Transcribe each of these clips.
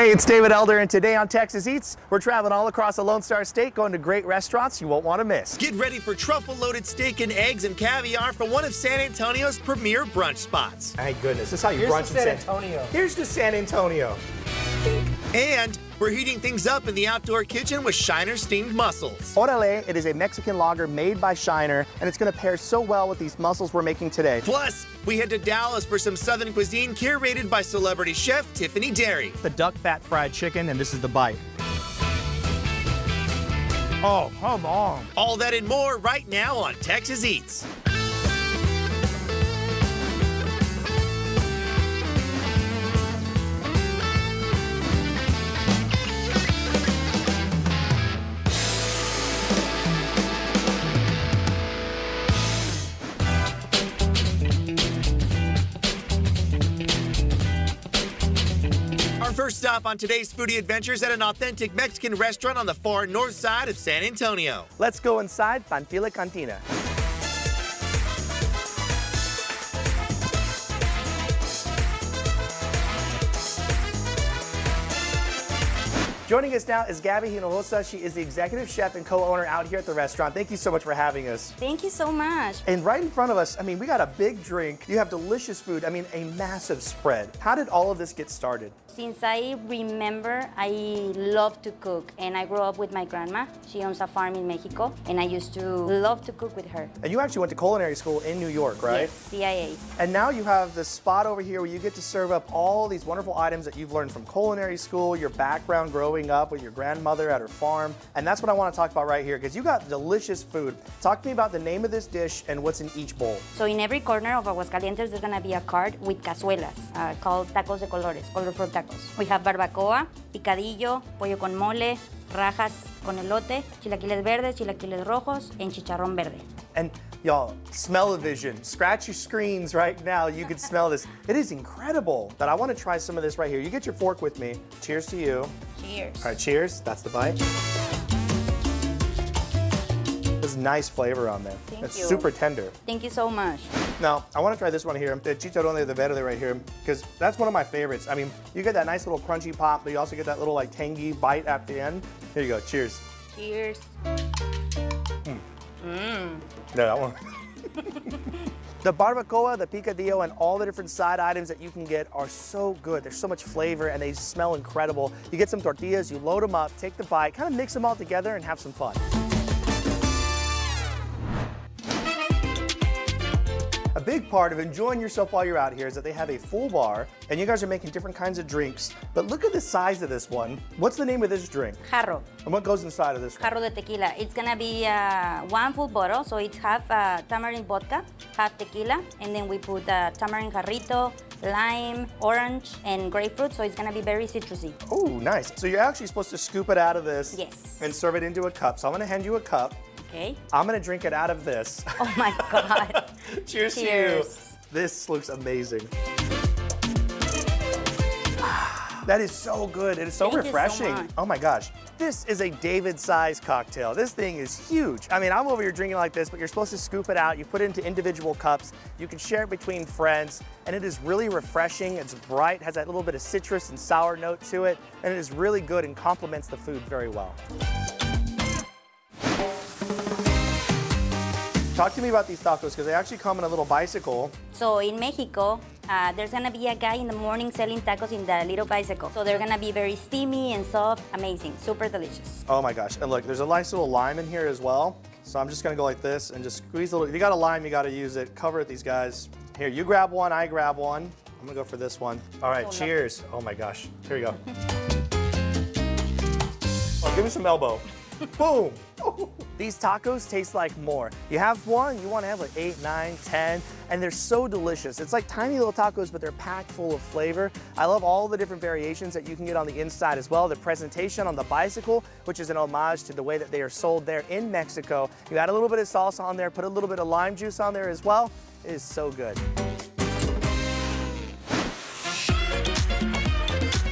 Hey, it's David Elder, and today on Texas Eats, we're traveling all across the Lone Star State, going to great restaurants you won't want to miss. Get ready for truffle-loaded steak and eggs and caviar from one of San Antonio's premier brunch spots. Thank goodness, this is how you Here's brunch to in San Antonio. Here's to San Antonio. And we're heating things up in the outdoor kitchen with Shiner steamed mussels. Orale, it is a Mexican lager made by Shiner, and it's going to pair so well with these mussels we're making today. Plus, we head to Dallas for some Southern cuisine curated by celebrity chef Tiffany Derry. The duck fat fried chicken, and this is the bite. Oh, come on. All that and more right now on Texas Eats. First stop on today's foodie adventures at an authentic Mexican restaurant on the far north side of San Antonio. Let's go inside Panfila Cantina. Joining us now is Gabby Hinojosa. She is the executive chef and co-owner out here at the restaurant. Thank you so much for having us. Thank you so much. And right in front of us, I mean, we got a big drink. You have delicious food. I mean, a massive spread. How did all of this get started? Since I remember, I love to cook, and I grew up with my grandma. She owns a farm in Mexico, and I used to love to cook with her. And you actually went to culinary school in New York, right? Yes, CIA. And now you have this spot over here where you get to serve up all these wonderful items that you've learned from culinary school, your background growing up with your grandmother at her farm. And that's what I want to talk about right here, because you got delicious food. Talk to me about the name of this dish and what's in each bowl. So in every corner of Aguascalientes, there's gonna be a cart with cazuelas called tacos de colores, colorful tacos. We have barbacoa, picadillo, pollo con mole, rajas con elote, chilaquiles verdes, chilaquiles rojos, and chicharrón verde. And y'all, smell-o-vision. Scratch your screens right now. You can smell this. It is incredible. But I want to try some of this right here. You get your fork with me. Cheers to you. Cheers. All right, cheers. That's the bite. There's nice flavor on there. Thank It's you. super tender. Thank you so much. Now, I want to try this one here, the chicharrón de verde right here, because that's one of my favorites. I mean, you get that nice little crunchy pop, but you also get that little like tangy bite at the end. Here you go. Cheers. Cheers. Yeah, that one. The barbacoa, the picadillo, and all the different side items that you can get are so good. There's so much flavor and they smell incredible. You get some tortillas, you load them up, take the bite, kind of mix them all together and have some fun. A big part of enjoying yourself while you're out here is that they have a full bar and you guys are making different kinds of drinks. But look at the size of this one. What's the name of this drink? Jarro. And what goes inside of this one? Jarro de tequila. It's gonna be one full bottle, so it's half tamarind vodka, half tequila, and then we put tamarind jarrito, lime, orange, and grapefruit, so it's gonna be very citrusy. Oh, nice. So you're actually supposed to scoop it out of this Yes. and serve it into a cup. So I'm gonna hand you a cup. Okay. I'm gonna drink it out of this. Oh my God. Cheers to you. Cheers. This looks amazing. That is so good. It is so Thank you so refreshing. much. Oh my gosh. This is a David-sized cocktail. This thing is huge. I mean, I'm over here drinking like this, but you're supposed to scoop it out. You put it into individual cups. You can share it between friends, and it is really refreshing. It's bright, has that little bit of citrus and sour note to it, and it is really good and complements the food very well. Talk to me about these tacos, because they actually come in a little bicycle. So in Mexico, there's gonna be a guy in the morning selling tacos in the little bicycle. So they're gonna be very steamy and soft, amazing, super delicious. Oh my gosh, and look, there's a nice little lime in here as well. So I'm just gonna go like this and just squeeze a little. If you got a lime, you gotta use it. Cover it, these guys. Here, you grab one, I grab one. I'm gonna go for this one. All right, cheers. Oh my gosh, here we go. Oh, give me some elbow. Boom. These tacos taste like more. You have one, you want to have like 8, 9, 10, and they're so delicious. It's like tiny little tacos, but they're packed full of flavor. I love all the different variations that you can get on the inside as well. The presentation on the bicycle, which is an homage to the way that they are sold there in Mexico. You add a little bit of salsa on there, put a little bit of lime juice on there as well. It is so good.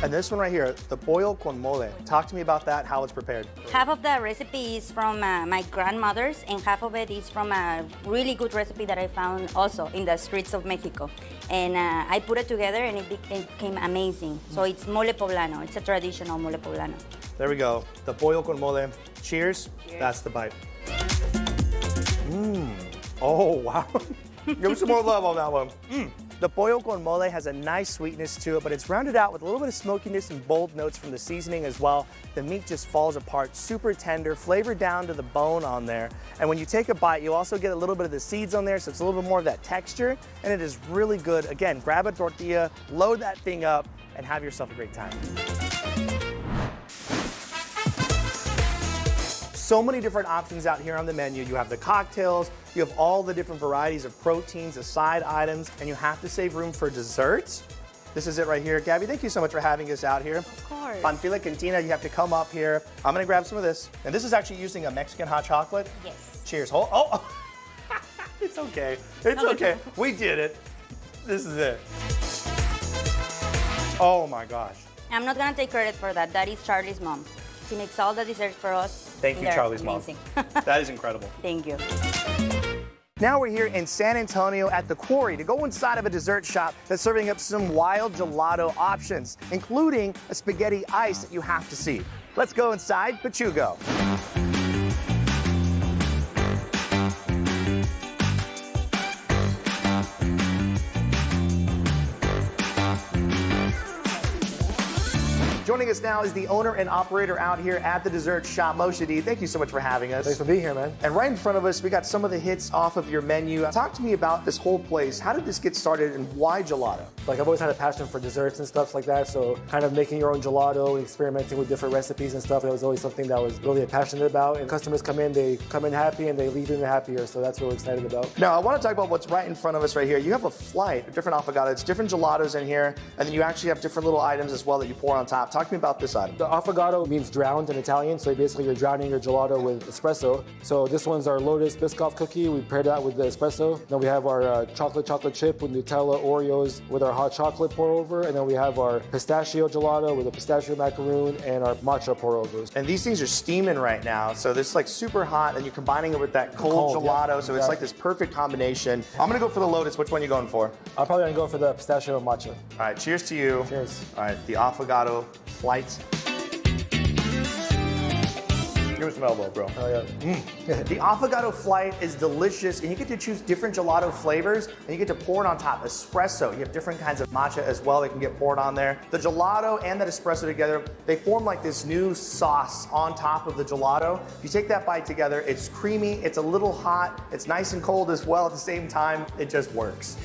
And And this one right here, the pollo con mole. Talk to me about that, how it's prepared. Half of the recipe is from my grandmother's, and half of it is from a really good recipe that I found also in the streets of Mexico. And I put it together, and it became amazing. So it's mole poblano. It's a traditional mole poblano. There we go. The pollo con mole. Cheers. Cheers. That's the bite. Oh, wow. Give me some more love on that one. The pollo con mole has a nice sweetness to it, but it's rounded out with a little bit of smokiness and bold notes from the seasoning as well. The meat just falls apart, super tender, flavored down to the bone on there. And when you take a bite, you also get a little bit of the seeds on there, so it's a little bit more of that texture, and it is really good. Again, grab a tortilla, load that thing up, and have yourself a great time. So many different options out here on the menu. You have the cocktails, you have all the different varieties of proteins, the side items, and you have to save room for desserts. This is it right here. Gabby, thank you so much for having us out here. Of course. Panfila Cantina, you have to come up here. I'm gonna grab some of this. And this is actually using a Mexican hot chocolate. Yes. Cheers. Oh. It's okay. It's okay. We did it. This is it. Oh my gosh. I'm not gonna take credit for that. That is Charlie's mom. She makes all the desserts for us. Thank you, They're Charlie's amazing. mom. That is incredible. Thank you. Now we're here in San Antonio at the Quarry to go inside of a dessert shop that's serving up some wild gelato options, including a spaghetti ice that you have to see. Let's go inside Pachugo. Joining us now is the owner and operator out here at the dessert shop, Moshadi. Thank you so much for having us. Thanks for being here, man. And right in front of us, we got some of the hits off of your menu. Talk to me about this whole place. How did this get started and why gelato? Like, I've always had a passion for desserts and stuff like that, so kind of making your own gelato, experimenting with different recipes and stuff, that was always something that I was really passionate about. And customers come in, they come in happy and they leave in happier, so that's what we're excited about. Now, I want to talk about what's right in front of us right here. You have a flight of different affogatos, different gelatos in here, and then you actually have different little items as well that you pour on top. Talk to me about this item. The affogato means drowned in Italian, so basically you're drowning your gelato with espresso. So this one's our Lotus Biscoff cookie. We paired that with the espresso. Then we have our chocolate chip with Nutella Oreos with our hot chocolate pour over. And then we have our pistachio gelato with a pistachio macaroon and our matcha pour overs. And these things are steaming right now, so this is like super hot, and you're combining it with that cold gelato, yeah. so it's like this perfect combination. I'm gonna go for the Lotus. Which one are you going for? I'm probably gonna go for the pistachio and matcha. All right, cheers to you. Cheers. All right, the affogato flight. Give me some elbow, bro. Oh, yeah. The affogato flight is delicious, and you get to choose different gelato flavors, and you get to pour it on top. Espresso, you have different kinds of matcha as well that can get poured on there. The gelato and that espresso together, they form like this new sauce on top of the gelato. If you take that bite together, it's creamy, it's a little hot, it's nice and cold as well at the same time. It just works.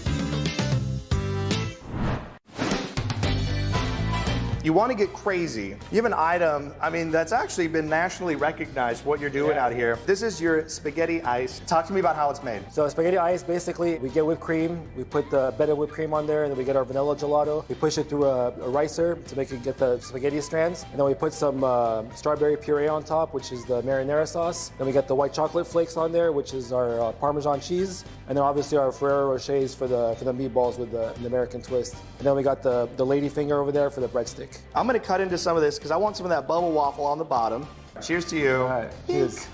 You want to get crazy. You have an item, I mean, that's actually been nationally recognized what you're doing out here. This is your spaghetti ice. Talk to me about how it's made. So spaghetti ice, basically, we get whipped cream, we put the better whipped cream on there, and then we get our vanilla gelato. We push it through a ricer to make it get the spaghetti strands. And then we put some strawberry puree on top, which is the marinara sauce. Then we get the white chocolate flakes on there, which is our Parmesan cheese. And then obviously our Ferrero Rochers for the meatballs with the American twist. And then we got the lady finger over there for the breadstick. I'm gonna cut into some of this because I want some of that bubble waffle on the bottom. Cheers to you. All right, cheers.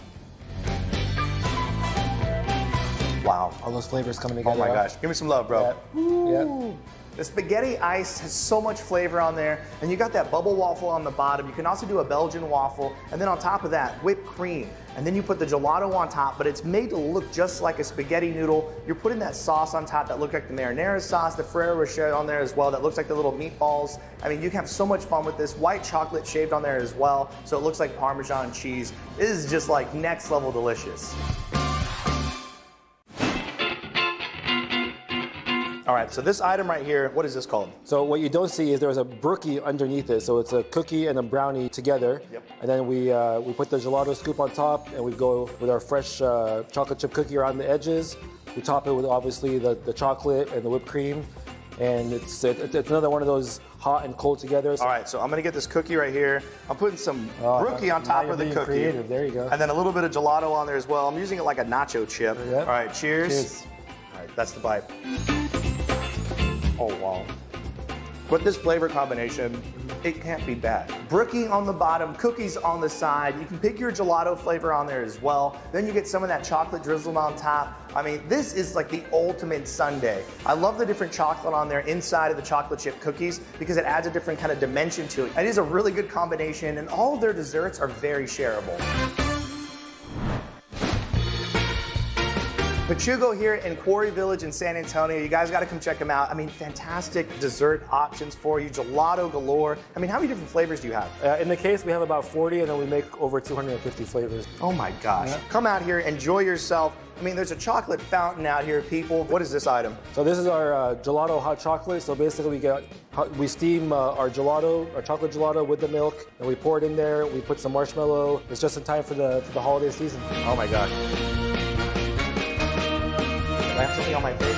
Wow. All those flavors coming Oh together. my gosh. Give me some love, bro. Yeah. The spaghetti ice has so much flavor on there, and you got that bubble waffle on the bottom. You can also do a Belgian waffle, and then on top of that, whipped cream. And then you put the gelato on top, but it's made to look just like a spaghetti noodle. You're putting that sauce on top that looks like the marinara sauce, the Ferrero Rocher on there as well, that looks like the little meatballs. I mean, you can have so much fun with this. White chocolate shaved on there as well, so it looks like Parmesan cheese. This is just like next level delicious. All right, so this item right here, what is this called? So what you don't see is there's a brookie underneath it. So it's a cookie and a brownie together. Yep. And then we put the gelato scoop on top, and we go with our fresh chocolate chip cookie around the edges. We top it with obviously the chocolate and the whipped cream. And it's another one of those hot and cold together. All right, so I'm gonna get this cookie right here. I'm putting some brookie on top of the cookie. Creative. There you go. And then a little bit of gelato on there as well. I'm using it like a nacho chip. Yep. All right, cheers. Cheers. All right, that's the bite. Oh, wow. With this flavor combination, it can't be bad. Brookie on the bottom, cookies on the side. You can pick your gelato flavor on there as well. Then you get some of that chocolate drizzled on top. I mean, this is like the ultimate sundae. I love the different chocolate on there inside of the chocolate chip cookies because it adds a different kind of dimension to it. It is a really good combination, and all of their desserts are very shareable. Pachugo here in Quarry Village in San Antonio. You guys got to come check them out. I mean, fantastic dessert options for you. Gelato galore. I mean, how many different flavors do you have? In the case, we have about 40, and then we make over 250 flavors. Oh my gosh. Yeah. Come out here, enjoy yourself. I mean, there's a chocolate fountain out here, people. What is this item? So this is our gelato hot chocolate. So basically, we steam our gelato, our chocolate gelato with the milk, and we pour it in there. We put some marshmallow. It's just in time for the holiday season. Oh my God. Do I have something on my face?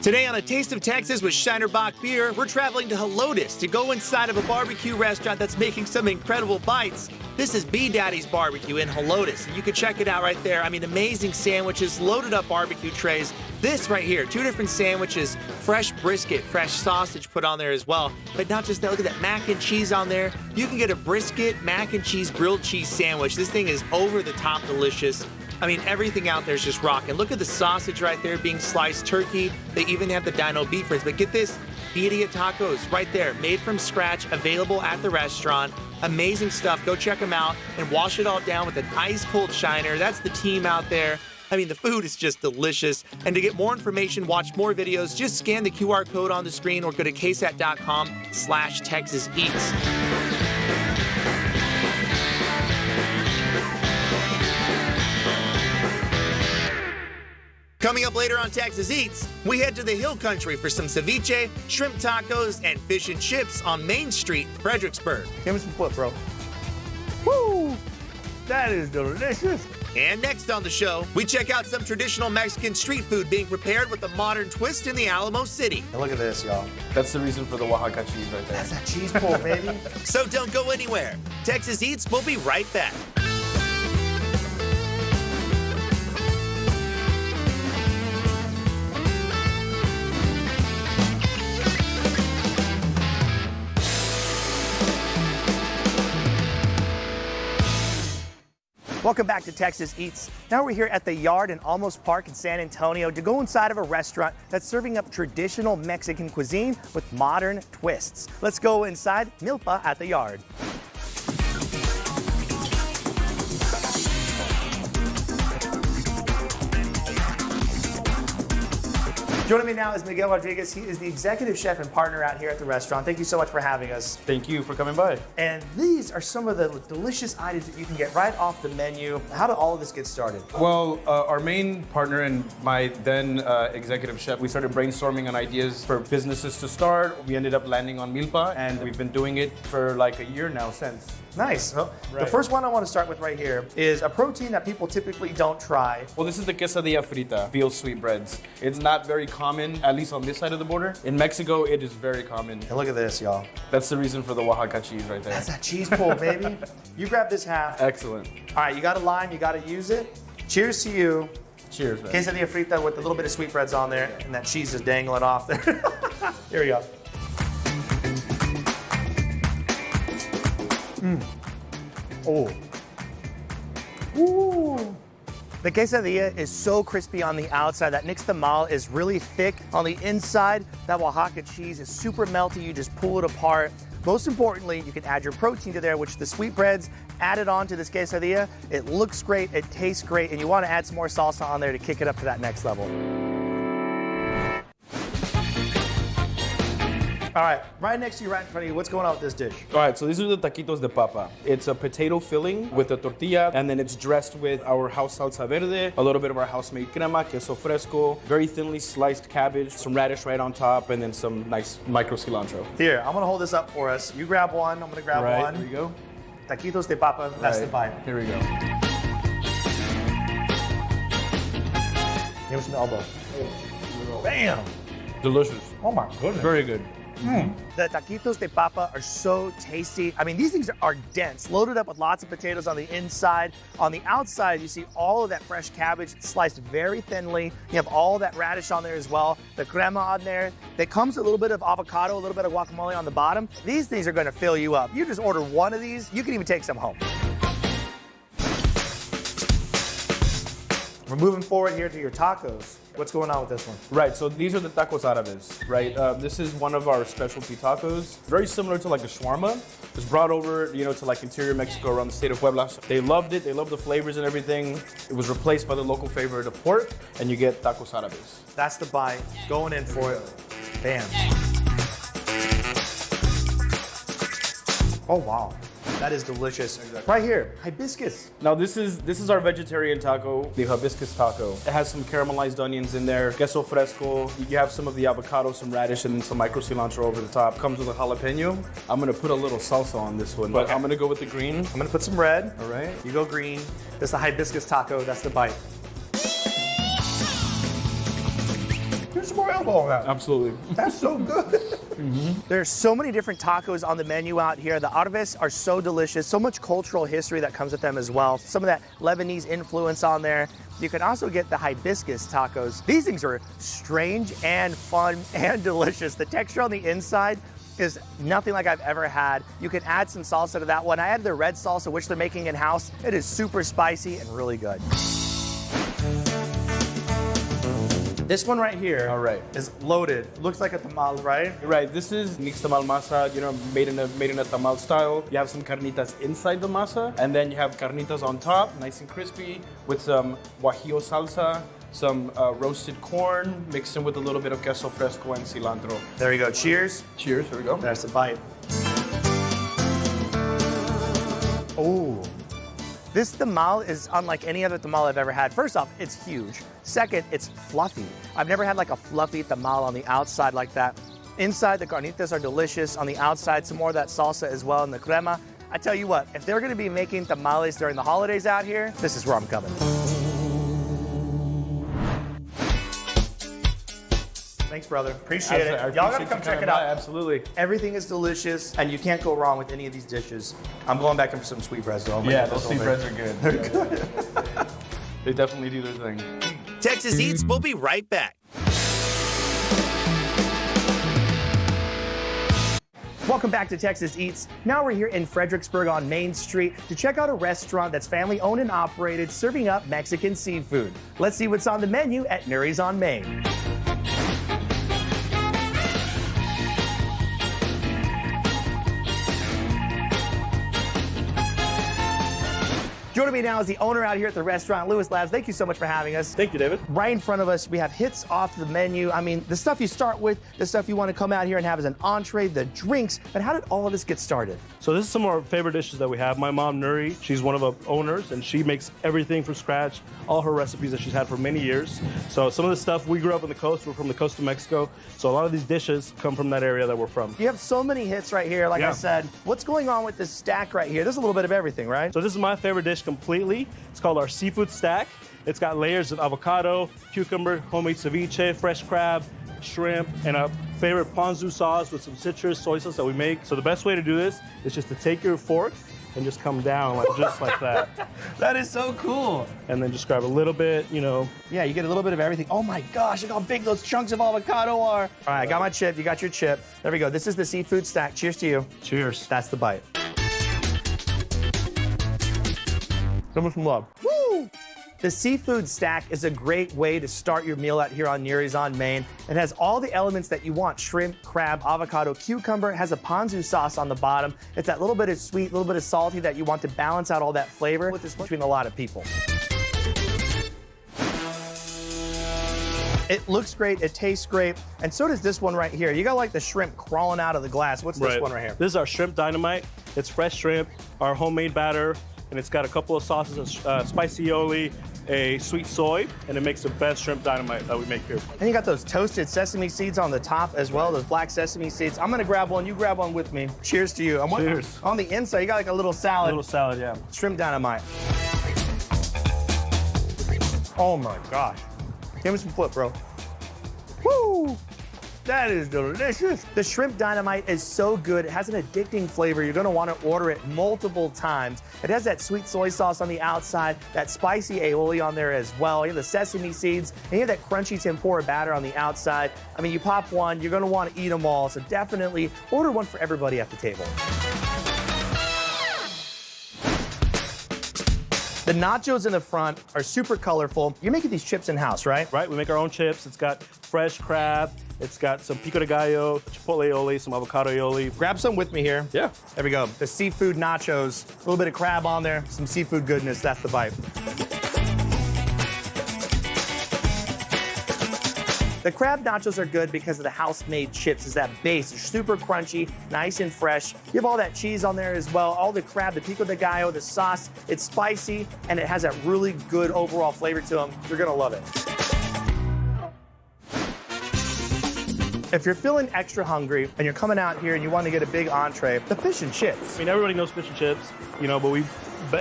Today on A Taste of Texas with Shinerbach Beer, we're traveling to Helotes to go inside of a barbecue restaurant that's making some incredible bites. This is B Daddy's Barbecue in Helotes, and you can check it out right there. I mean, amazing sandwiches, loaded up barbecue trays. This right here, 2 different sandwiches, fresh brisket, fresh sausage put on there as well. But not just that, look at that mac and cheese on there. You can get a brisket, mac and cheese, grilled cheese sandwich. This thing is over the top delicious. I mean, everything out there is just rocking. Look at the sausage right there being sliced turkey. They even have the dino beef ribs. But get this, birria tacos right there, made from scratch, available at the restaurant. Amazing stuff. Go check them out and wash it all down with an ice cold Shiner. That's the team out there. I mean, the food is just delicious. And to get more information, watch more videos, just scan the QR code on the screen or go to ksat.com/Texas Eats. Coming up later on Texas Eats, we head to the Hill Country for some ceviche, shrimp tacos, and fish and chips on Main Street, Fredericksburg. Give me some foot, bro. Woo! That is delicious. And next on the show, we check out some traditional Mexican street food being prepared with a modern twist in the Alamo City. And look at this, y'all. That's the reason for the Oaxaca cheese right there. That's that cheese pull, baby. So don't go anywhere. Texas Eats will be right back. Welcome back to Texas Eats. Now we're here at the Yard in Almost Park in San Antonio to go inside of a restaurant that's serving up traditional Mexican cuisine with modern twists. Let's go inside Milpa at the Yard. Joining me now is Miguel Rodriguez. He is the executive chef and partner out here at the restaurant. Thank you so much for having us. Thank you for coming by. And these are some of the delicious items that you can get right off the menu. How did all of this get started? Well, our main partner and my then executive chef, we started brainstorming on ideas for businesses to start. We ended up landing on Milpa, and we've been doing it for like a year now since. Nice. Well, Right. The first one I want to start with right here is a protein that people typically don't try. Well, this is the quesadilla frita, veal sweetbreads. It's not very common, at least on this side of the border. In Mexico, it is very common. And look at this, y'all. That's the reason for the Oaxaca cheese right there. That's that cheese pull, baby. You grab this half. Excellent. All right, you got a line, you got to use it. Cheers to you. Cheers, man. Quesadilla frita with a little bit of sweetbreads on there and that cheese is dangling off there. Here we go. Oh. Ooh. The quesadilla is so crispy on the outside. That nixtamal is really thick on the inside. That Oaxaca cheese is super melty. You just pull it apart. Most importantly, you can add your protein to there, which the sweetbreads added on to this quesadilla. It looks great, it tastes great, and you want to add some more salsa on there to kick it up to that next level. All right, right next to you, right in front of you, what's going on with this dish? All right, so these are the taquitos de papa. It's a potato filling with a tortilla, and then it's dressed with our house salsa verde, a little bit of our house-made crema, queso fresco, very thinly sliced cabbage, some radish right on top, and then some nice micro cilantro. Here, I'm gonna hold this up for us. You grab one, I'm gonna grab Right, one. here you go. Taquitos de papa, that's the bite. Here we go. Give us an elbow. Bam! Delicious. Oh my goodness. Very good. The taquitos de papa are so tasty. I mean, these things are dense, loaded up with lots of potatoes on the inside. On the outside, you see all of that fresh cabbage sliced very thinly. You have all that radish on there as well. The crema on there. That comes with a little bit of avocado, a little bit of guacamole on the bottom. These things are gonna fill you up. You just order one of these, you can even take some home. We're moving forward here to your tacos. What's going on with this one? Right, so these are the tacos árabes, right? This is one of our specialty tacos. Very similar to like a shawarma. It's brought over, to like interior Mexico around the state of Puebla. They loved it, they loved the flavors and everything. It was replaced by the local favorite of pork, and you get tacos árabes. That's the bite. Going in for it. Bam. Oh, wow. That is delicious. Exactly. Right here, hibiscus. Now this is our vegetarian taco, the hibiscus taco. It has some caramelized onions in there, queso fresco. You have some of the avocado, some radish, and then some micro cilantro over the top. Comes with a jalapeno. I'm gonna put a little salsa on this one, but Okay. I'm gonna go with the green. I'm gonna put some red. All right. You go green. This is the hibiscus taco. That's the bite. There's some more elbow on that. Absolutely. That's so good. There's so many different tacos on the menu out here. The árabes are so delicious. So much cultural history that comes with them as well. Some of that Lebanese influence on there. You can also get the hibiscus tacos. These things are strange and fun and delicious. The texture on the inside is nothing like I've ever had. You can add some salsa to that one. I added the red salsa, which they're making in-house. It is super spicy and really good. This one right here, All right. is loaded. Looks like a tamal, right? Right, this is mixed tamal masa, made in a tamal style. You have some carnitas inside the masa, and then you have carnitas on top, nice and crispy, with some guajillo salsa, some roasted corn, mixed in with a little bit of queso fresco and cilantro. There you go. Cheers. Cheers, here we go. There's a bite. Oh. This tamal is unlike any other tamal I've ever had. First off, it's huge. Second, it's fluffy. I've never had like a fluffy tamal on the outside like that. Inside, the carnitas are delicious. On the outside, some more of that salsa as well, and the crema. I tell you what, if they're gonna be making tamales during the holidays out here, this is where I'm coming. Thanks, brother. Appreciate it. I Y'all gotta appreciate come you check coming it out. by, Absolutely. Everything is delicious, and you can't go wrong with any of these dishes. I'm going back in for some sweetbreads, though. Yeah, those sweetbreads are good. They're good. They definitely do their thing. Texas Eats, we'll be right back. Welcome back to Texas Eats. Now we're here in Fredericksburg on Main Street to check out a restaurant that's family owned and operated, serving up Mexican seafood. Let's see what's on the menu at Nuri's on Main. Joining me now is the owner out here at the restaurant, Lewis Labs. Thank you so much for having us. Thank you, David. Right in front of us, we have hits off the menu. I mean, the stuff you start with, the stuff you want to come out here and have as an entree, the drinks. But how did all of this get started? So this is some of our favorite dishes that we have. My mom, Nuri, she's one of our owners, and she makes everything from scratch, all her recipes that she's had for many years. So some of the stuff, we grew up on the coast. We're from the coast of Mexico. So a lot of these dishes come from that area that we're from. You have so many hits right here, like I Yeah. said. What's going on with this stack right here? There's a little bit of everything, right? So this is my favorite dish completely. It's called our seafood stack. It's got layers of avocado, cucumber, homemade ceviche, fresh crab, shrimp, and a favorite ponzu sauce with some citrus, soy sauce that we make. So the best way to do this is just to take your fork and just come down just like that. That is so cool. And then just grab a little bit, Yeah, you get a little bit of everything. Oh my gosh, look how big those chunks of avocado are. All right, I got my chip. You got your chip. There we go. This is the seafood stack. Cheers to you. Cheers. That's the bite. Give me some love. Woo! The seafood stack is a great way to start your meal out here on Nuri's on Main. It has all the elements that you want: shrimp, crab, avocado, cucumber. It has a ponzu sauce on the bottom. It's that little bit of sweet, little bit of salty that you want to balance out all that flavor with this between a lot of people. It looks great, it tastes great, and so does this one right here. You got like the shrimp crawling out of the glass. What's this one right here? This is our shrimp dynamite. It's fresh shrimp, our homemade batter, and it's got a couple of sauces, spicy aioli, a sweet soy, and it makes the best shrimp dynamite that we make here. And you got those toasted sesame seeds on the top as well, those black sesame seeds. I'm gonna grab one, you grab one with me. Cheers to you. Cheers. On the inside, you got like a little salad. A little salad, yeah. Shrimp dynamite. Oh my gosh. Give me some flip, bro. Woo! That is delicious. The shrimp dynamite is so good. It has an addicting flavor. You're gonna wanna order it multiple times. It has that sweet soy sauce on the outside, that spicy aioli on there as well. You have the sesame seeds, and you have that crunchy tempura batter on the outside. I mean, you pop one, you're gonna wanna eat them all. So definitely order one for everybody at the table. The nachos in the front are super colorful. You're making these chips in-house, right? Right, we make our own chips. It's got fresh crab. It's got some pico de gallo, chipotle aioli, some avocado aioli. Grab some with me here. Yeah. There we go. The seafood nachos, a little bit of crab on there, some seafood goodness. That's the bite. The crab nachos are good because of the house-made chips. Is that base. They're super crunchy, nice and fresh. You have all that cheese on there as well. All the crab, the pico de gallo, the sauce. It's spicy, and it has that really good overall flavor to them. You're gonna love it. If you're feeling extra hungry and you're coming out here and you want to get a big entree, the fish and chips. I mean, everybody knows fish and chips, you know, but we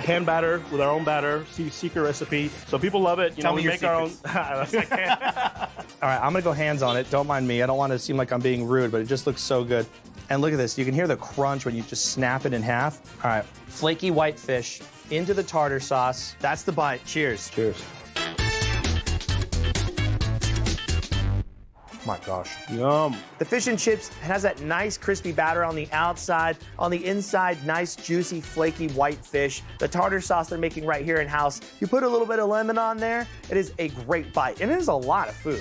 hand batter with our own batter, secret recipe. So people love it. You Tell know, me we your make our own. All right, I'm gonna go hands on it. Don't mind me. I don't want to seem like I'm being rude, but it just looks so good. And look at this. You can hear the crunch when you just snap it in half. All right, flaky white fish into the tartar sauce. That's the bite. Cheers. Cheers. My gosh. Yum. The fish and chips has that nice crispy batter on the outside. On the inside, nice juicy flaky white fish. The tartar sauce they're making right here in-house. You put a little bit of lemon on there, it is a great bite. And it is a lot of food.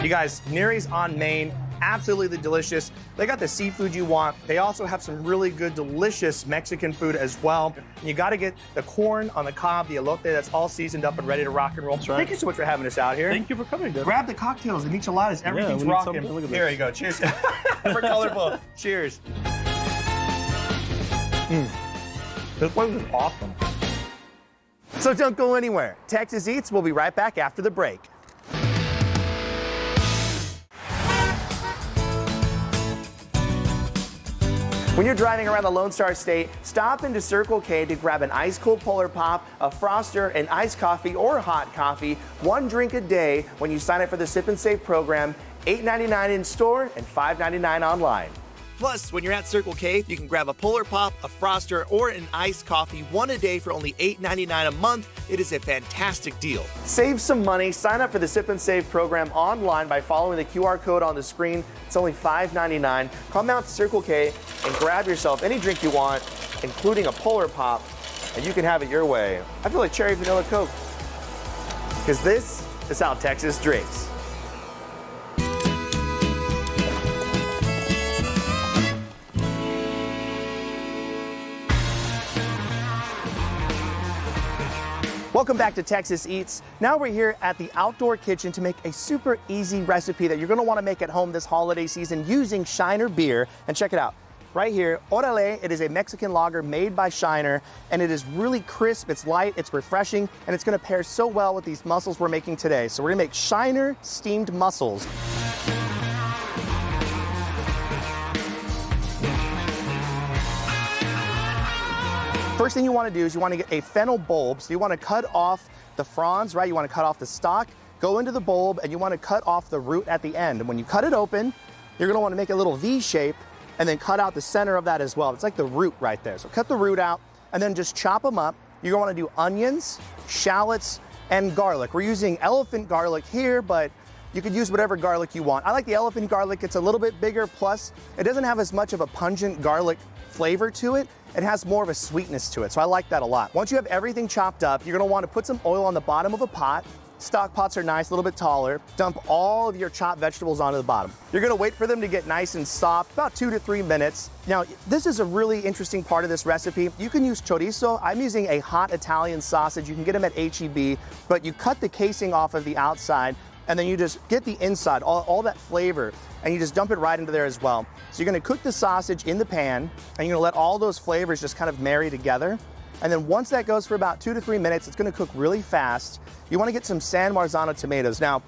You guys, Neri's on Main, absolutely delicious. They got the seafood you want. They also have some really good, delicious Mexican food as well. And you gotta get the corn on the cob, the elote, that's all seasoned up and ready to rock and roll. right. Thank you so much for having us out here. Thank you for coming, Dad. Grab the cocktails, the micheladas, everything's we need rocking. something. Look at Here this. you go, cheers. For colorful, cheers. This one is awesome. So don't go anywhere. Texas Eats, we'll be right back after the break. When you're driving around the Lone Star State, stop into Circle K to grab an ice cold Polar Pop, a Froster, an iced coffee, or hot coffee. One drink a day when you sign up for the Sip and Save program. $8.99 in store and $5.99 online. Plus, when you're at Circle K, you can grab a Polar Pop, a Froster, or an iced coffee one a day for only $8.99 a month. It is a fantastic deal. Save some money. Sign up for the Sip and Save program online by following the QR code on the screen. It's only $5.99. Come out to Circle K and grab yourself any drink you want, including a Polar Pop, and you can have it your way. I feel like cherry vanilla Coke, because this is how Texas drinks. Welcome back to Texas Eats. Now we're here at the outdoor kitchen to make a super easy recipe that you're gonna wanna make at home this holiday season using Shiner beer. And check it out, right here, Orale, it is a Mexican lager made by Shiner, and it is really crisp, it's light, it's refreshing, and it's gonna pair so well with these mussels we're making today. So we're gonna make Shiner steamed mussels. First thing you want to do is you want to get a fennel bulb. So you want to cut off the fronds, right? You want to cut off the stalk, go into the bulb, and you want to cut off the root at the end. And when you cut it open, you're going to want to make a little V shape and then cut out the center of that as well. It's like the root right there. So cut the root out and then just chop them up. You're going to want to do onions, shallots, and garlic. We're using elephant garlic here, but you could use whatever garlic you want. I like the elephant garlic. It's a little bit bigger, plus it doesn't have as much of a pungent garlic flavor to it. It has more of a sweetness to it, so I like that a lot. Once you have everything chopped up, you're gonna want to put some oil on the bottom of a pot. Stock pots are nice, a little bit taller. Dump all of your chopped vegetables onto the bottom. You're gonna wait for them to get nice and soft, about 2 to 3 minutes. Now, this is a really interesting part of this recipe. You can use chorizo. I'm using a hot Italian sausage. You can get them at H-E-B, but you cut the casing off of the outside, and then you just get the inside, all that flavor, and you just dump it right into there as well. So you're gonna cook the sausage in the pan, and you're gonna let all those flavors just kind of marry together. And then once that goes for about 2 to 3 minutes, it's gonna cook really fast. You wanna get some San Marzano tomatoes. Now,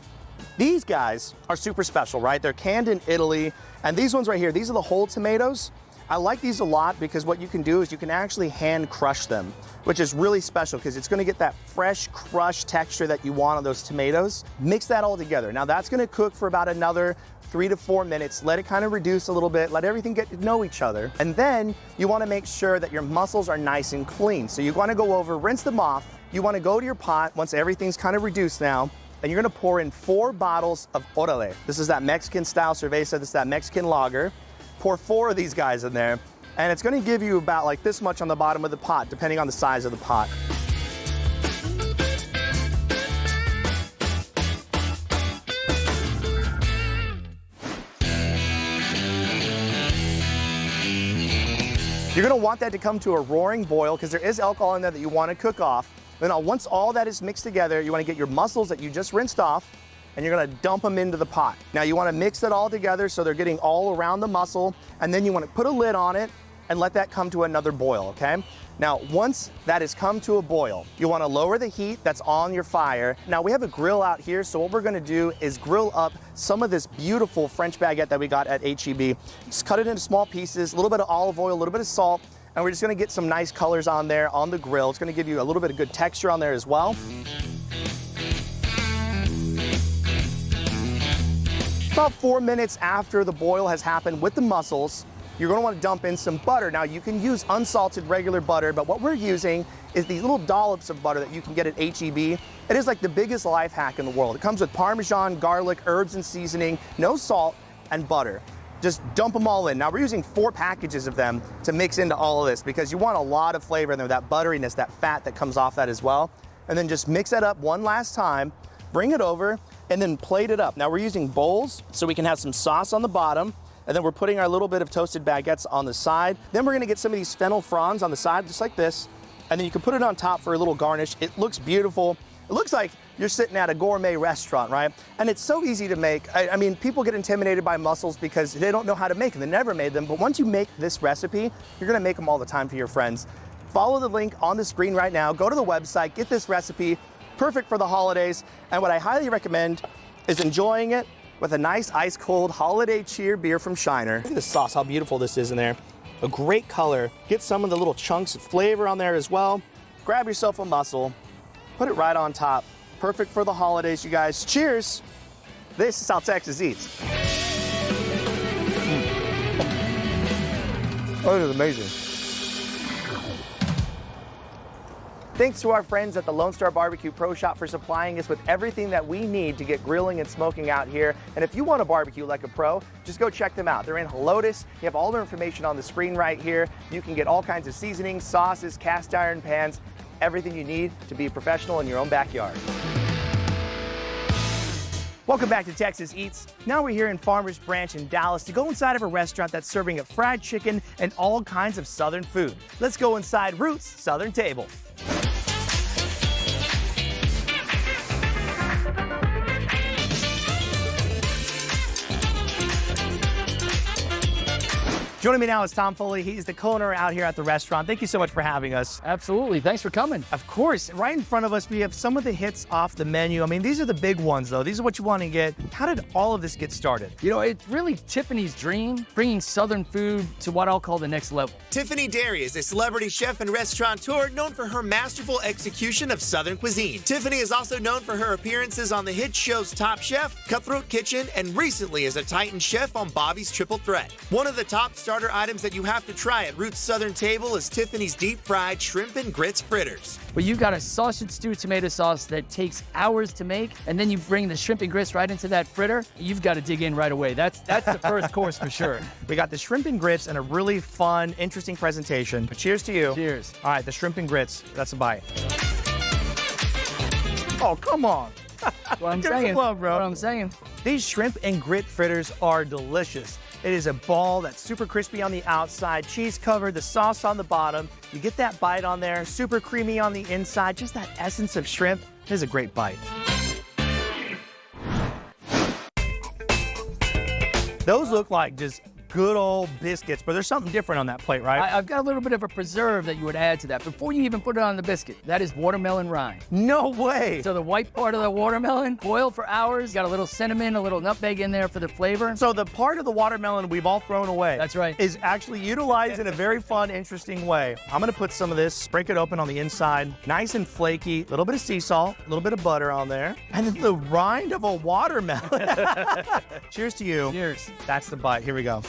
these guys are super special, right? They're canned in Italy, and these ones right here, these are the whole tomatoes. I like these a lot because what you can do is you can actually hand crush them, which is really special because it's gonna get that fresh crushed texture that you want on those tomatoes. Mix that all together. Now that's gonna cook for about another 3 to 4 minutes. Let it kind of reduce a little bit, let everything get to know each other. And then you wanna make sure that your mussels are nice and clean. So you wanna go over, rinse them off. You wanna go to your pot once everything's kind of reduced now, and you're gonna pour in 4 bottles of Orale. This is that Mexican style cerveza, this is that Mexican lager. Pour 4 of these guys in there, and it's gonna give you about like this much on the bottom of the pot, depending on the size of the pot. You're gonna want that to come to a roaring boil because there is alcohol in there that you wanna cook off. Then once all that is mixed together, you wanna get your mussels that you just rinsed off, and you're gonna dump them into the pot. Now you wanna mix it all together so they're getting all around the mussel, and then you wanna put a lid on it and let that come to another boil, okay? Now, once that has come to a boil, you wanna lower the heat that's on your fire. Now we have a grill out here, so what we're gonna do is grill up some of this beautiful French baguette that we got at H-E-B. Just cut it into small pieces, a little bit of olive oil, a little bit of salt, and we're just gonna get some nice colors on there on the grill. It's gonna give you a little bit of good texture on there as well. About 4 minutes after the boil has happened with the mussels, you're gonna wanna dump in some butter. Now you can use unsalted regular butter, but what we're using is these little dollops of butter that you can get at H-E-B. It is like the biggest life hack in the world. It comes with Parmesan, garlic, herbs and seasoning, no salt, and butter. Just dump them all in. Now we're using 4 packages of them to mix into all of this because you want a lot of flavor in there, that butteriness, that fat that comes off that as well. And then just mix that up one last time, bring it over, and then plate it up. Now we're using bowls so we can have some sauce on the bottom, and then we're putting our little bit of toasted baguettes on the side. Then we're gonna get some of these fennel fronds on the side, just like this, and then you can put it on top for a little garnish. It looks beautiful. It looks like you're sitting at a gourmet restaurant, right? And it's so easy to make. I mean, people get intimidated by mussels because they don't know how to make them. They never made them, but once you make this recipe, you're gonna make them all the time for your friends. Follow the link on the screen right now. Go to the website, get this recipe, perfect for the holidays. And what I highly recommend is enjoying it with a nice ice cold holiday cheer beer from Shiner. Look at the sauce, how beautiful this is in there. A great color. Get some of the little chunks of flavor on there as well. Grab yourself a mussel, put it right on top. Perfect for the holidays, you guys. Cheers. This is how Texas eats. Oh, it is amazing. Thanks to our friends at the Lone Star Barbecue Pro Shop for supplying us with everything that we need to get grilling and smoking out here. And if you want to barbecue like a pro, just go check them out. They're in Helotes. You have all their information on the screen right here. You can get all kinds of seasonings, sauces, cast iron pans, everything you need to be a professional in your own backyard. Welcome back to Texas Eats. Now we're here in Farmers Branch in Dallas to go inside of a restaurant that's serving up fried chicken and all kinds of Southern food. Let's go inside Roots Southern Table. Joining me now is Tom Foley. He's the culinary out here at the restaurant. Thank you so much for having us. Absolutely. Thanks for coming. Of course. Right in front of us, we have some of the hits off the menu. I mean, these are the big ones, though. These are what you want to get. How did all of this get started? You know, it's really Tiffany's dream, bringing Southern food to what I'll call the next level. Tiffany Derry is a celebrity chef and restaurateur known for her masterful execution of Southern cuisine. Tiffany is also known for her appearances on the hit shows Top Chef, Cutthroat Kitchen, and recently as a Titan chef on Bobby's Triple Threat. One of the top starter items that you have to try at Roots Southern Table is Tiffany's deep-fried shrimp and grits fritters. But you've got a sausage stew tomato sauce that takes hours to make, and then you bring the shrimp and grits right into that fritter. You've got to dig in right away. That's the first course for sure. We got the shrimp and grits and a really fun, interesting presentation. But cheers to you. Cheers. All right, the shrimp and grits. That's a bite. Oh, come on. What I'm Give us saying. some love, bro. What I'm saying. These shrimp and grit fritters are delicious. It is a ball that's super crispy on the outside, cheese covered, the sauce on the bottom. You get that bite on there, super creamy on the inside, just that essence of shrimp. It is a great bite. Those look like just good old biscuits, but there's something different on that plate, right? I've got a little bit of a preserve that you would add to that before you even put it on the biscuit. That is watermelon rind. No way. So the white part of the watermelon, boiled for hours, got a little cinnamon, a little nutmeg in there for the flavor. So the part of the watermelon we've all thrown away. That's right. Is actually utilized in a very fun, interesting way. I'm gonna put some of this, break it open on the inside, nice and flaky, a little bit of sea salt, a little bit of butter on there, and then the rind of a watermelon. Cheers to you. Cheers. That's the bite. Here we go.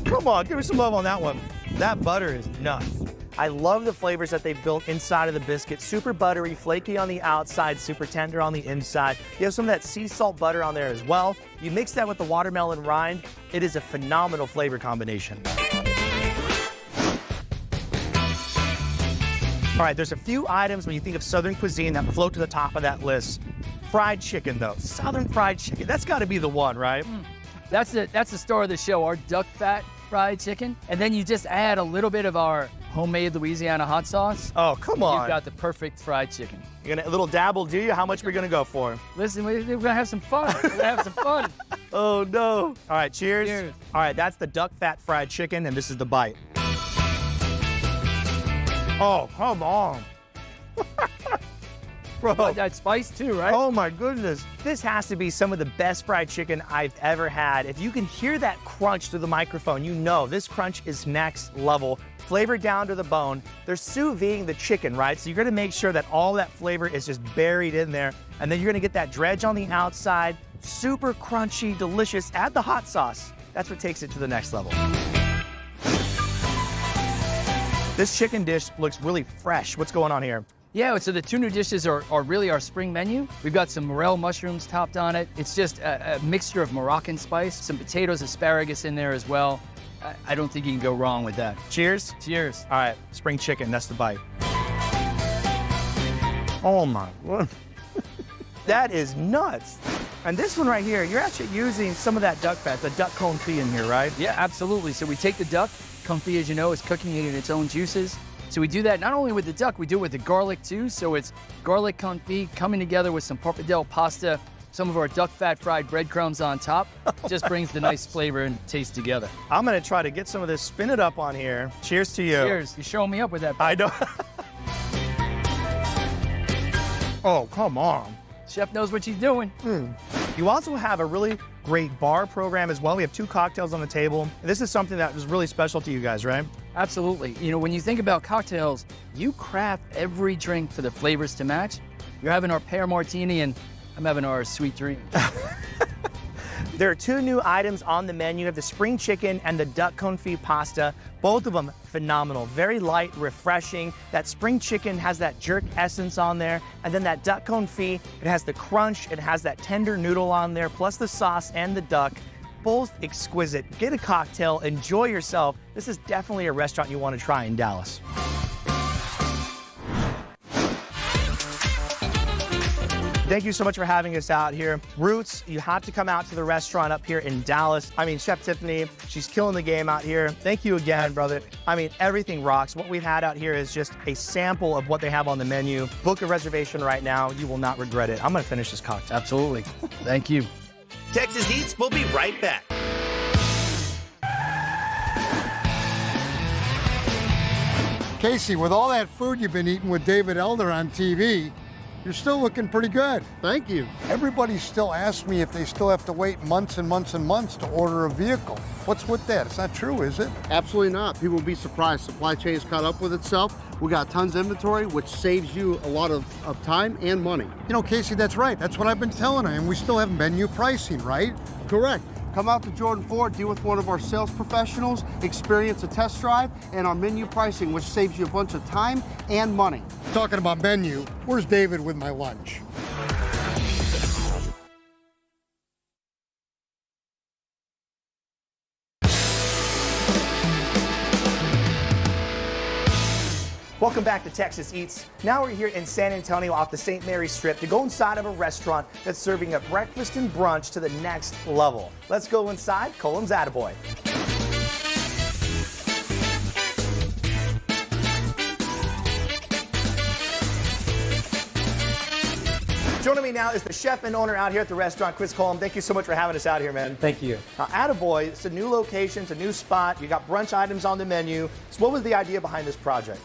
Come on, give me some love on that one. That butter is nuts. I love the flavors that they've built inside of the biscuit. Super buttery, flaky on the outside, super tender on the inside. You have some of that sea salt butter on there as well. You mix that with the watermelon rind, it is a phenomenal flavor combination. All right, there's a few items when you think of Southern cuisine that float to the top of that list. Fried chicken, though. Southern fried chicken. That's got to be the one, right? That's the star of the show, our duck fat fried chicken. And then you just add a little bit of our homemade Louisiana hot sauce. Oh, come on. You've got the perfect fried chicken. You're gonna a little dabble, do you? How much are we gonna go for? Listen, we're gonna have some fun. We're gonna have some fun. Oh no. All right, cheers. Cheers. All right, that's the duck fat fried chicken, and this is the bite. Oh, come on. Bro. That spice too, right? Oh my goodness. This has to be some of the best fried chicken I've ever had. If you can hear that crunch through the microphone, you know this crunch is next level. Flavor down to the bone. They're sous videing the chicken, right? So you're gonna make sure that all that flavor is just buried in there. And then you're gonna get that dredge on the outside. Super crunchy, delicious. Add the hot sauce. That's what takes it to the next level. This chicken dish looks really fresh. What's going on here? Yeah, so the two new dishes are really our spring menu. We've got some morel mushrooms topped on it. It's just a mixture of Moroccan spice, some potatoes, asparagus in there as well. I don't think you can go wrong with that. Cheers. Cheers. All right, spring chicken, that's the bite. Oh my God. That is nuts. And this one right here, you're actually using some of that duck fat, the duck confit in here, right? Yeah, absolutely. So we take the duck. Confit, as you know, is cooking it in its own juices. So we do that not only with the duck, we do it with the garlic too. So it's garlic confit coming together with some pappardelle pasta, some of our duck fat fried breadcrumbs on top. Just brings the nice flavor and taste together. I'm gonna try to get some of this, spin it up on here. Cheers to you. Cheers. You're showing me up with that. I know. Oh, come on. Chef knows what she's doing. You also have a really great bar program as well. We have 2 cocktails on the table. This is something that was really special to you guys, right? Absolutely. You know, when you think about cocktails, you craft every drink for the flavors to match. You're having our pear martini and I'm having our sweet dream. There are 2 new items on the menu. You have the spring chicken and the duck confit pasta. Both of them phenomenal, very light, refreshing. That spring chicken has that jerk essence on there. And then that duck confit, it has the crunch, it has that tender noodle on there, plus the sauce and the duck. Both exquisite. Get a cocktail, enjoy yourself. This is definitely a restaurant you want to try in Dallas. Thank you so much for having us out here. Roots, you have to come out to the restaurant up here in Dallas. I mean, Chef Tiffany, she's killing the game out here. Thank you again, brother. I mean, everything rocks. What we've had out here is just a sample of what they have on the menu. Book a reservation right now. You will not regret it. I'm gonna finish this cocktail. Absolutely. Thank you. Texas Eats, we'll be right back. Casey, with all that food you've been eating with David Elder on TV, you're still looking pretty good. Thank you. Everybody still asks me if they still have to wait months and months and months to order a vehicle. What's with that? It's not true, is it? Absolutely not. People will be surprised. Supply chain's caught up with itself. We got tons of inventory, which saves you a lot of time and money. You know, Casey, that's right. That's what I've been telling them. We still have menu pricing, right? Correct. Come out to Jordan Ford, deal with one of our sales professionals, experience a test drive, and our menu pricing, which saves you a bunch of time and money. Talking about menu, where's David with my lunch? Welcome back to Texas Eats. Now we're here in San Antonio off the St. Mary's Strip to go inside of a restaurant that's serving up breakfast and brunch to the next level. Let's go inside Colin's Attaboy. Joining me now is the chef and owner out here at the restaurant, Chris Colm. Thank you so much for having us out here, man. Thank you. Now, Attaboy, it's a new location, it's a new spot. You got brunch items on the menu. So what was the idea behind this project?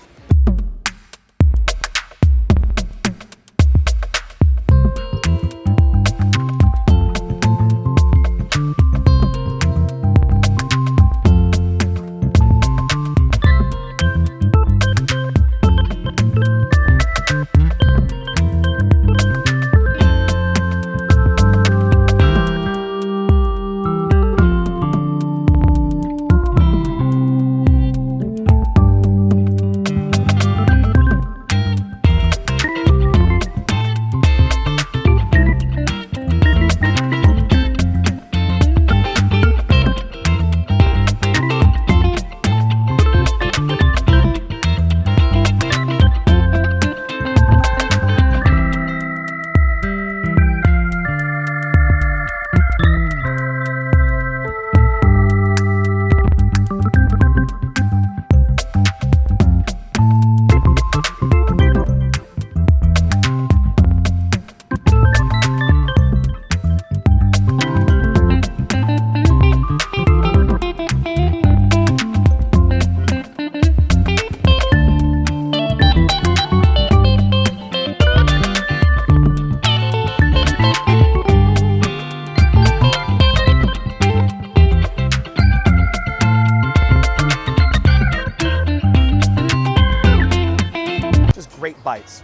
Great bites.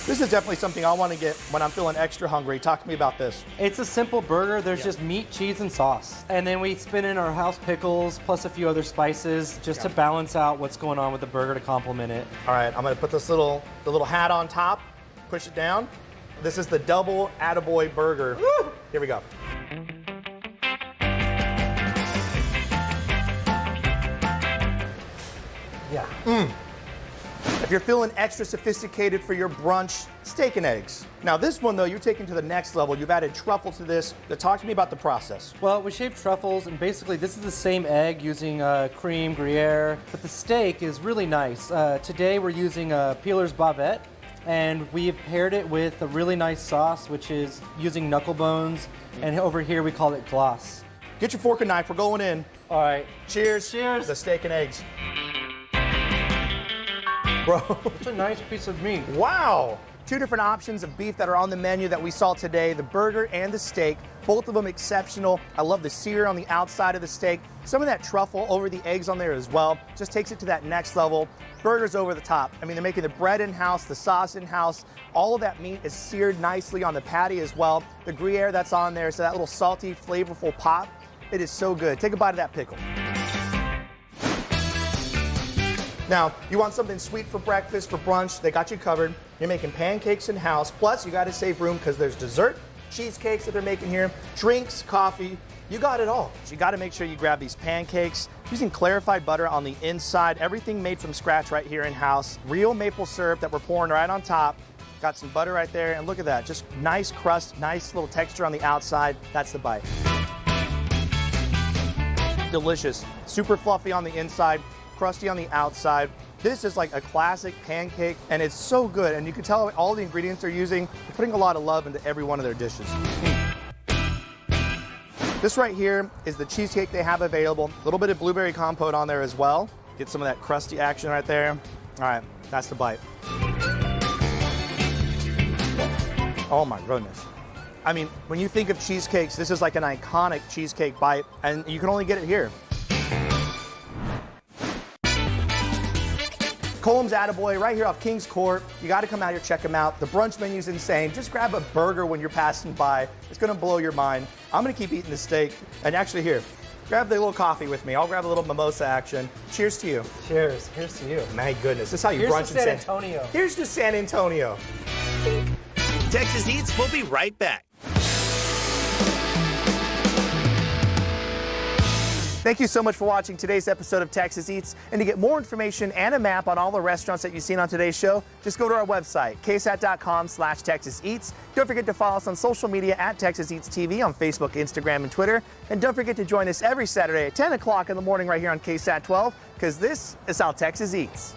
This is definitely something I want to get when I'm feeling extra hungry. Talk to me about this. It's a simple burger. There's just meat, cheese, and sauce. And then we spin in our house pickles plus a few other spices just to balance out what's going on with the burger to complement it. All right, I'm gonna put the little hat on top, push it down. This is the double Attaboy burger. Woo! Here we go. Yeah. If you're feeling extra sophisticated for your brunch, steak and eggs. Now this one though, you're taking to the next level. You've added truffle to this. Talk to me about the process. Well, we shaved truffles, and basically this is the same egg using cream, Gruyere, but the steak is really nice. Today we're using Peeler's Bavette, and we've paired it with a really nice sauce, which is using knuckle bones, and over here we call it gloss. Get your fork and knife, we're going in. All right. Cheers. Cheers. The steak and eggs. Bro. It's a nice piece of meat. Wow. Two different options of beef that are on the menu that we saw today, the burger and the steak. Both of them exceptional. I love the sear on the outside of the steak. Some of that truffle over the eggs on there as well. Just takes it to that next level. Burger's over the top. I mean, they're making the bread in-house, the sauce in-house. All of that meat is seared nicely on the patty as well. The Gruyere that's on there, so that little salty, flavorful pop. It is so good. Take a bite of that pickle. Now, you want something sweet for breakfast, for brunch, they got you covered. You're making pancakes in-house, plus you gotta save room because there's dessert, cheesecakes that they're making here, drinks, coffee, you got it all. So you gotta make sure you grab these pancakes, using clarified butter on the inside, everything made from scratch right here in-house, real maple syrup that we're pouring right on top, got some butter right there, and look at that, just nice crust, nice little texture on the outside, that's the bite. Delicious, super fluffy on the inside, crusty on the outside. This is like a classic pancake, and it's so good. And you can tell all the ingredients they're using, they're putting a lot of love into every one of their dishes. This right here is the cheesecake they have available. A little bit of blueberry compote on there as well. Get some of that crusty action right there. All right, that's the bite. Oh my goodness. I mean, when you think of cheesecakes, this is like an iconic cheesecake bite, and you can only get it here. Colm's Attaboy right here off Kings Court. You got to come out here, check them out. The brunch menu's insane. Just grab a burger when you're passing by. It's going to blow your mind. I'm going to keep eating the steak. And actually here, grab the little coffee with me. I'll grab a little mimosa action. Cheers to you. Cheers. Here's to you. My goodness, this is how you Here's brunch to in San Antonio. Here's to San Antonio. Texas Eats, we'll be right back. Thank you so much for watching today's episode of Texas Eats. And to get more information and a map on all the restaurants that you've seen on today's show, just go to our website, ksat.com/Texas Eats. Don't forget to follow us on social media at Texas Eats TV on Facebook, Instagram, and Twitter. And don't forget to join us every Saturday at 10 o'clock in the morning right here on KSAT 12, because this is how Texas Eats.